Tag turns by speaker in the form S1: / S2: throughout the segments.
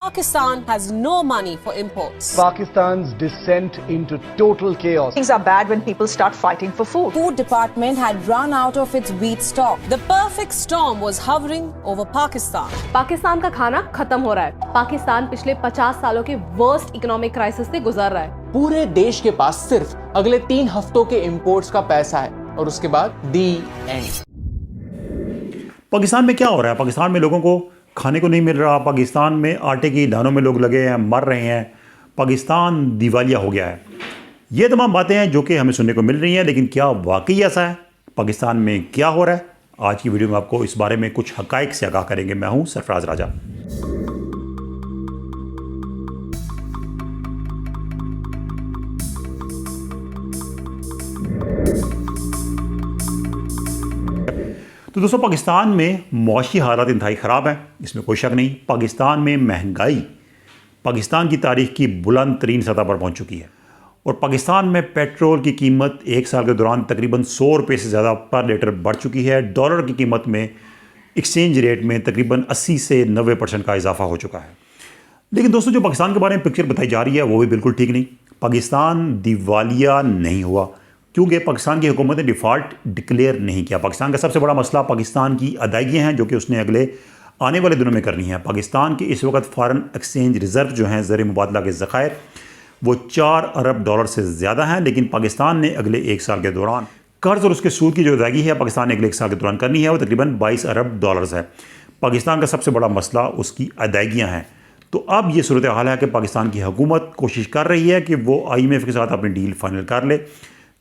S1: Pakistan has no money for imports.
S2: Pakistan's descent into total chaos.
S3: Things are bad when people start fighting for food.
S1: Food department had run out of its wheat stock. The perfect storm was hovering over Pakistan.
S4: Pakistan का खाना खत्म हो रहा है। पाकिस्तान पिछले 50 सालों के worst economic crisis से गुजर रहा है।
S5: पूरे देश के पास सिर्फ अगले 3 हफ्तों के इंपोर्ट्स का पैसा है और उसके बाद दी एंड।
S6: पाकिस्तान में क्या हो रहा है? पाकिस्तान में लोगों को खाने को नहीं मिल रहा। पाकिस्तान में आटे की दानों में लोग लगे हैं, मर रहे हैं। पाकिस्तान दिवालिया हो गया है। ये तमाम बातें हैं जो कि हमें सुनने को मिल रही हैं, लेकिन क्या वाकई ऐसा है? पाकिस्तान में क्या हो रहा है? आज की वीडियो में आपको इस बारे में कुछ हकाइक से आगाह करेंगे। मैं हूं सरफराज राजा। तो दोस्तों, पाकिस्तान में मौशी हालात इंतहाई ख़राब हैं, इसमें कोई शक नहीं। पाकिस्तान में महंगाई पाकिस्तान की तारीख की बुलंद तरीन सतह पर पहुंच चुकी है और पाकिस्तान में पेट्रोल की कीमत एक साल के दौरान तकरीबन 100 रुपये से ज़्यादा पर लीटर बढ़ चुकी है। डॉलर की कीमत में एक्सचेंज रेट में तकरीबन 80 से 90% का इजाफा हो चुका है। लेकिन दोस्तों, जो पाकिस्तान के बारे में पिक्चर बताई जा रही है वो भी बिल्कुल ठीक नहीं। पाकिस्तान दिवालिया नहीं हुआ क्योंकि पाकिस्तान की हुकूमत ने डिफ़ॉल्ट डिक्लेयर नहीं किया। पाकिस्तान का सबसे बड़ा मसला पाकिस्तान की अदायगियाँ हैं जो कि उसने अगले आने वाले दिनों में करनी है। पाकिस्तान के इस वक्त फ़ॉरेन एक्सचेंज रिज़र्व जो हैं, ज़र मुबादला के ज़खायर, वो 4 अरब डॉलर से ज़्यादा हैं। लेकिन पाकिस्तान ने अगले 1 साल के दौरान कर्ज़ और उसके सूद की जो अदायगी है पाकिस्तान ने अगले 1 साल के दौरान करनी है वो तकरीबन 22 अरब डॉलर्स है। पाकिस्तान का सबसे बड़ा मसला उसकी अदायगियाँ हैं। तो अब ये सूरत हाल है कि पाकिस्तान की हुकूमत कोशिश कर रही है कि वो IMF के साथ अपनी डील फाइनल कर ले,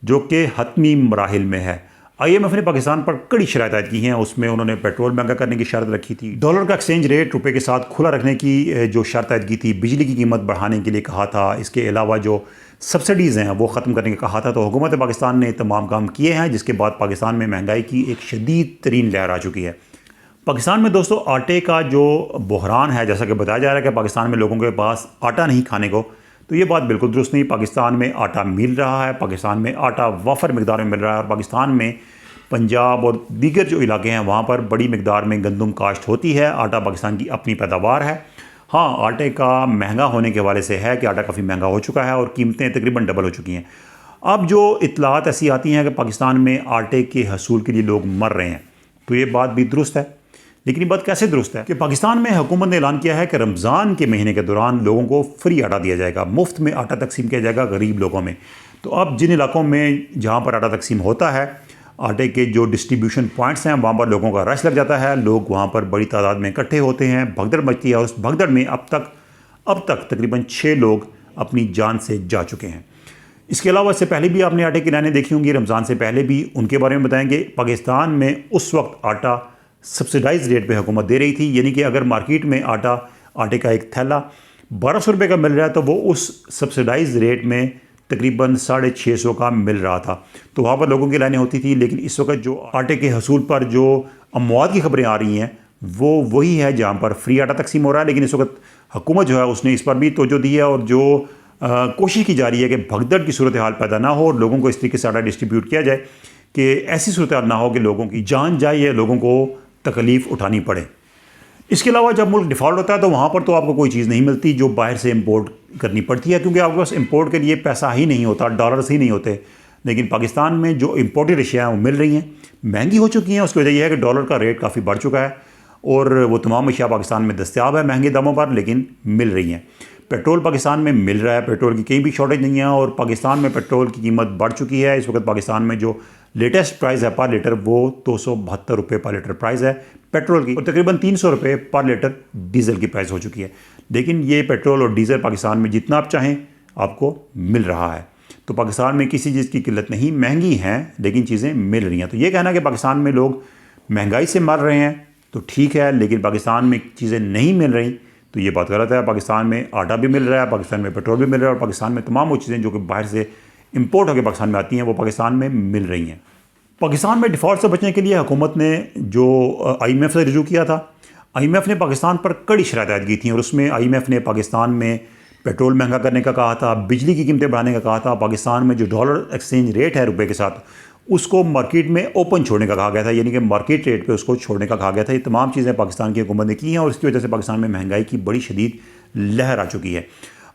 S6: जो कि हतमी मराहिल में है। IMF ने पाकिस्तान पर कड़ी शराइत आयद की हैं। उसमें उन्होंने पेट्रोल महंगा करने की शर्त रखी थी, डॉलर का एक्सचेंज रेट रुपए के साथ खुला रखने की जो शर्त आयद की थी, बिजली की कीमत बढ़ाने के लिए कहा था, इसके अलावा जो सब्सिडीज़ हैं वो ख़त्म करने का कहा था। तो हुकूमत पाकिस्तान ने तमाम काम किए हैं, जिसके बाद पाकिस्तान में महंगाई की एक शदीद तरीन लहर आ चुकी है। पाकिस्तान में दोस्तों आटे का जो बहरान है, जैसा कि बताया जा रहा है कि पाकिस्तान में लोगों के पास आटा नहीं खाने को, तो ये बात बिल्कुल दुरुस्त नहीं। पाकिस्तान में आटा मिल रहा है, पाकिस्तान में आटा वाफर मिकदार में मिल रहा है और पाकिस्तान में पंजाब और दीगर जो इलाके हैं वहाँ पर बड़ी मिकदार में गंदम काश्त होती है। आटा पाकिस्तान की अपनी पैदावार है। हाँ, आटे का महंगा होने के हवाले से है कि आटा काफ़ी महंगा हो चुका है और कीमतें तकरीबन डबल हो चुकी हैं। अब जो इत्तलात ऐसी आती हैं कि पाकिस्तान में आटे के हसूल के लिए लोग मर रहे हैं, तो ये बात भी दुरुस्त है। लेकिन ये बात कैसे दुरुस्त है कि पाकिस्तान में हुकूमत ने ऐलान किया है कि रमज़ान के महीने के दौरान लोगों को फ्री आटा दिया जाएगा, मुफ्त में आटा तकसीम किया जाएगा गरीब लोगों में। तो अब जिन इलाकों में जहाँ पर आटा तकसीम होता है, आटे के जो डिस्ट्रीब्यूशन पॉइंट्स हैं वहाँ पर लोगों का रश लग जाता है, लोग वहाँ पर बड़ी तादाद में इकट्ठे होते हैं, भगदड़ मचती है और उस भगदड़ में अब तक तकरीबन 6 लोग अपनी जान से जा चुके हैं। इसके अलावा इससे पहले भी आपने आटे की लाइनें देखी होंगी, रमज़ान से पहले भी, उनके बारे में बताएंगे। पाकिस्तान में उस वक्त आटा सब्सिडाइज रेट पे हुकूमत दे रही थी, यानी कि अगर मार्केट में आटे का एक थैला 1200 रुपये का मिल रहा है तो वो उस सब्सिडाइज रेट में तकरीबन 650 का मिल रहा था। तो वहाँ पर लोगों की लाइनें होती थी। लेकिन इस वक्त जो आटे के हसूल पर जो अमवात की खबरें आ रही हैं वो वही है जहाँ पर फ्री आटा तकसीम हो रहा है। लेकिन इस वक्त हुकूमत जो है उसने इस पर भी तवज्जो दी है और जो कोशिश की जा रही है कि भगदड़ की सूरत हाल पैदा ना हो और लोगों को इस तरीके से आटा डिस्ट्रीब्यूट किया जाए कि ऐसी सूरत हाल ना हो कि लोगों की जान जाए या लोगों को तकलीफ़ उठानी पड़े। इसके अलावा जब मुल्क डिफ़ॉल्ट होता है तो वहाँ पर तो आपको कोई चीज़ नहीं मिलती, जो बाहर से इंपोर्ट करनी पड़ती है, क्योंकि आपके पास इंपोर्ट के लिए पैसा ही नहीं होता, डॉलर्स ही नहीं होते। लेकिन पाकिस्तान में जो इंपोर्टेड अशिया हैं वो मिल रही हैं, महंगी हो चुकी हैं। उसकी वजह यह है कि डॉलर का रेट काफ़ी बढ़ चुका है और वो तमाम अशिया पाकिस्तान में दस्तयाब है महंगे दामों पर, लेकिन मिल रही हैं। पेट्रोल पाकिस्तान में मिल रहा है, पेट्रोल की कहीं भी शॉर्टेज नहीं है और पाकिस्तान में पेट्रोल की कीमत बढ़ चुकी है। इस वक्त पाकिस्तान में जो लेटेस्ट प्राइस है पर लीटर वो 272 रुपये पर लीटर प्राइस है पेट्रोल की और तकरीबन 300 रुपये पर लीटर डीजल की प्राइस हो चुकी है। लेकिन ये पेट्रोल और डीजल पाकिस्तान में जितना आप चाहें आपको मिल रहा है। तो पाकिस्तान में किसी चीज़ की किल्लत नहीं, महंगी हैं लेकिन चीज़ें मिल रही हैं। तो ये कहना कि पाकिस्तान में लोग महंगाई से मर रहे हैं तो ठीक है, लेकिन पाकिस्तान में चीज़ें नहीं मिल रही तो ये बात गलत है। पाकिस्तान में आटा भी मिल रहा है, पाकिस्तान में पेट्रोल भी मिल रहा है और पाकिस्तान में तमाम वो चीज़ें जो कि बाहर से इंपोर्ट होकर पाकिस्तान में आती हैं वो पाकिस्तान में मिल रही हैं। पाकिस्तान में डिफ़ॉल्ट से बचने के लिए हुकूमत ने जो IMF से रिजू किया था, IMF ने पाकिस्तान पर कड़ी शराइत आयद की थी और उसमें IMF ने पाकिस्तान में पेट्रोल महंगा करने का कहा था, बिजली की कीमतें बढ़ाने का कहा था, पाकिस्तान में जो डॉलर एक्सचेंज रेट है रुपए के साथ उसको मार्केट में ओपन छोड़ने का कहा गया था, यानी कि मार्केट रेट पे उसको छोड़ने का कहा गया था। ये तमाम चीज़ें पाकिस्तान की हुकूमत ने की हैं और इसकी वजह से पाकिस्तान में महंगाई की बड़ी शदीद लहर आ चुकी है।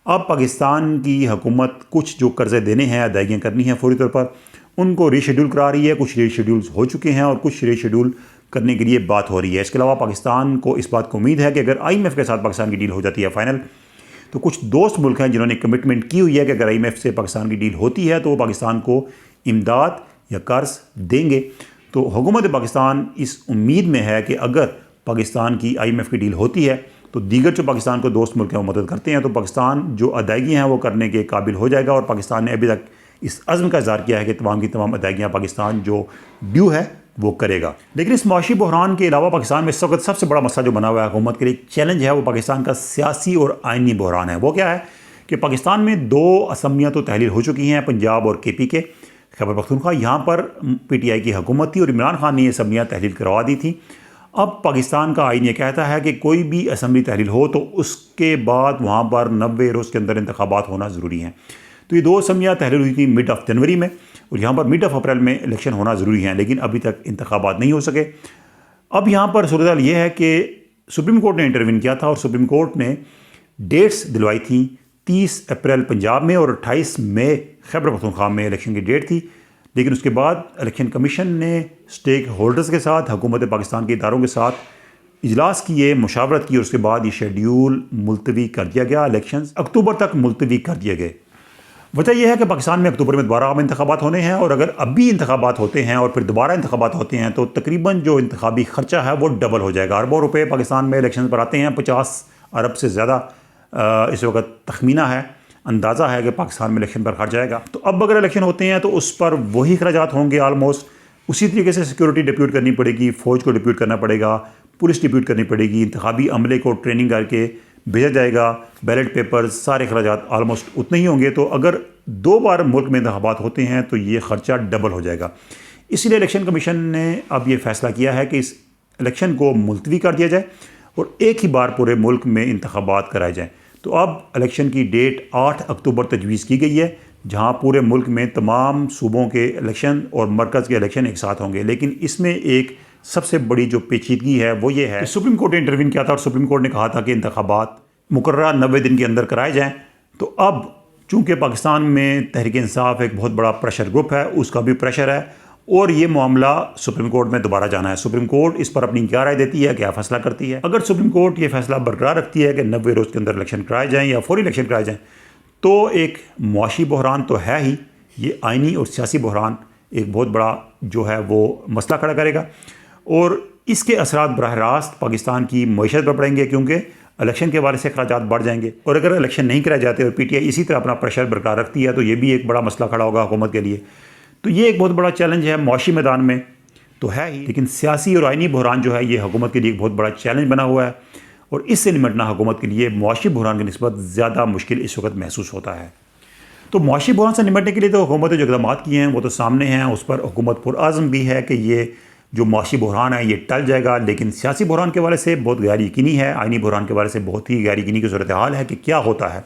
S6: अब पाकिस्तान की हुकूमत कुछ जो कर्ज़े देने हैं, अदायगियाँ करनी हैं फौरी तौर पर, उनको रीशेड्यूल करा रही है। कुछ रीशेड्यूल्स हो चुके हैं और कुछ रीशेड्यूल करने के लिए बात हो रही है। इसके अलावा पाकिस्तान को इस बात को उम्मीद है कि अगर IMF के साथ पाकिस्तान की डील हो जाती है फाइनल, तो कुछ दोस्त मुल्क हैं जिन्होंने कमिटमेंट की हुई है कि अगर IMF से पाकिस्तान की डील होती है तो वो पाकिस्तान को इमदाद या कर्ज देंगे। तो हुकूमत पाकिस्तान इस उम्मीद में है कि अगर पाकिस्तान की IMF की डील होती है तो दीगर जो पाकिस्तान को दोस्त मुल्क हैं वो मदद करते हैं, तो पाकिस्तान जो अदायगी हैं वो करने के काबिल हो जाएगा। और पाकिस्तान ने अभी तक इस अज़्म का इज़हार किया है कि तमाम की तमाम अदायगियाँ पाकिस्तान जो ड्यू है वो करेगा। लेकिन इस माशी बहरान के अलावा पाकिस्तान में इस वक्त सबसे बड़ा मसला जो बना हुआ है हुकूमत के लिए चैलेंज है, वो पाकिस्तान का सियासी और आइनी बहरान है। वो क्या है कि पाकिस्तान में 2 असम्बलियाँ तो तहलील हो चुकी हैं, पंजाब और KP के, खैबर पख्तूनख्वा। यहाँ पर PTI की हुकूमत थी और इमरान खान ने ये असम्बलियाँ तहलील करवा दी थी। अब पाकिस्तान का आइन ये कहता है कि कोई भी असम्बली तहलील हो तो उसके बाद वहाँ पर 90 रोज़ के अंदर इंतखाबात होना ज़रूरी हैं। तो ये 2 असम्बलियाँ तहलील हुई थी मिड ऑफ जनवरी में और यहाँ पर मिड ऑफ अप्रैल में इलेक्शन होना ज़रूरी है, लेकिन अभी तक इंतखाबात नहीं हो सके। अब यहाँ पर सूरत ये है कि सुप्रीम कोर्ट ने इंटरवीन किया था और सुप्रीम कोर्ट ने डेट्स दिलवाई थी। 30 अप्रैल पंजाब में और 28 मई खैबर पख्तूनख्वा में इलेक्शन की डेट थी, लेकिन उसके बाद इलेक्शन कमीशन ने स्टेक होल्डर्स के साथ, हुकूमत पाकिस्तान के इदारों के साथ इजलास किए, मुशावरत की और उसके बाद ये शेड्यूल मुलतवी कर दिया गया। इलेक्शंस अक्टूबर तक मुलतवी कर दिए गए। वजह यह है कि पाकिस्तान में अक्टूबर में दोबारा आम इंतखाबात होने हैं और अगर अभी इंतखाबात होते हैं और फिर दोबारा इंतखाबात होते हैं तो तकरीबन जो इंतखाबी खर्चा है वो डबल हो जाएगा। अरबों रुपए पाकिस्तान में इलेक्शन पर आते हैं, 50 अरब से ज़्यादा इस वक्त तखमीना है, अंदाज़ा है कि पाकिस्तान में इलेक्शन पर खर्च जाएगा। तो अब अगर इलेक्शन होते हैं तो उस पर वही खर्चात होंगे ऑलमोस्ट। उसी तरीके से सिक्योरिटी डिप्यूट करनी पड़ेगी, फ़ौज को डिप्यूट करना पड़ेगा, पुलिस डिप्यूट करनी पड़ेगी, इंतखाबी अमले को ट्रेनिंग करके भेजा जाएगा, बैलेट पेपर्स, सारे खर्चात ऑलमोस्ट उतने ही होंगे। तो अगर 2 बार मुल्क में इंतखाबात होते हैं तो ये ख़र्चा डबल हो जाएगा। इसलिए इलेक्शन कमीशन ने अब ये फ़ैसला किया है कि इस इलेक्शन को मुलतवी कर दिया जाए और एक ही बार पूरे मुल्क में इंतखाबात कराए जाएँ। तो अब इलेक्शन की डेट 8 अक्टूबर तजवीज़ की गई है, जहां पूरे मुल्क में तमाम सूबों के इलेक्शन और मरकज़ के इलेक्शन एक साथ होंगे। लेकिन इसमें एक सबसे बड़ी जो पेचीदगी है वो ये है कि सुप्रीम कोर्ट ने इंटरवीन किया था और सुप्रीम कोर्ट ने कहा था कि इंतखाबात मुकर्ररा 90 दिन के अंदर कराए जाएँ। तो अब चूँकि पाकिस्तान में तहरीक इंसाफ एक बहुत बड़ा प्रेशर ग्रुप है, उसका भी प्रेशर है और ये मामला सुप्रीम कोर्ट में दोबारा जाना है। सुप्रीम कोर्ट इस पर अपनी क्या राय देती है, क्या फैसला करती है। अगर सुप्रीम कोर्ट ये फैसला बरकरार रखती है कि 90 रोज़ के अंदर इलेक्शन कराए जाएँ या फौरी इलेक्शन कराए जाएँ, तो एक मुआशी बहरान तो है ही, ये आइनी और सियासी बहरान एक बहुत बड़ा जो है वो मसला खड़ा करेगा और इसके असरात बराह रास्त पाकिस्तान की मईशत पर पड़ेंगे, क्योंकि इलेक्शन के हवाले से अखराजात बढ़ जाएंगे। और अगर इलेक्शन नहीं कराए जाते और PTI इसी तरह अपना प्रेशर बरकरार रखती है तो ये भी एक बड़ा मसला खड़ा होगा हुकूमत के लिए। तो ये एक बहुत बड़ा चैलेंज है, मुआशी मैदान में तो है ही, लेकिन सियासी और आइनी बहरान जो है ये हुकूमत के लिए एक बहुत बड़ा चैलेंज बना हुआ है और इससे निपटना हुकूमत के लिए मुआशी बहरान की निस्बत ज़्यादा मुश्किल इस वक्त महसूस होता है। तो मुआशी बहरान से निपटने के लिए तो हुकूमत ने जो इक़दाम किए हैं वो तो सामने हैं, उस पर हुकूमत पुरअज़्म भी है कि ये जो मुआशी बहरान है ये टल जाएगा। लेकिन सियासी बहरान के हवाले से बहुत गैर यकीनी है, आइनी बहरान के हवाले से बहुत ही गैर यकीनी की सूरत हाल है कि क्या होता है,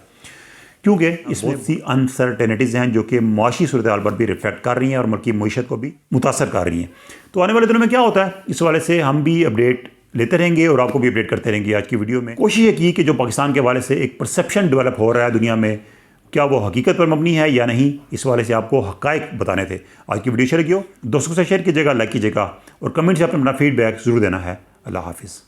S6: क्योंकि इसमें बहुत सी अनसर्टेनिटीज़ हैं जो कि मुआशी सूरत हाल पर भी रिफ्लेक्ट कर रही हैं और मुल्क की मईशत को भी मुतासर कर रही हैं। तो आने वाले दिनों में क्या होता है इस हवाले से हम भी अपडेट लेते रहेंगे और आपको भी अपडेट करते रहेंगे। आज की वीडियो में कोशिश ये की कि जो पाकिस्तान के हवाले से एक परसेप्शन डेवलप हो रहा है दुनिया में, क्या वो हकीकत पर मबनी है या नहीं, इस हवाले से आपको हक़ाइक़ बताने थे। आज की वीडियो शेयर किया, दोस्तों से शेयर कीजिएगा, लाइक कीजिएगा और कमेंट से अपना फीडबैक ज़रूर देना है। अल्लाह हाफिज़।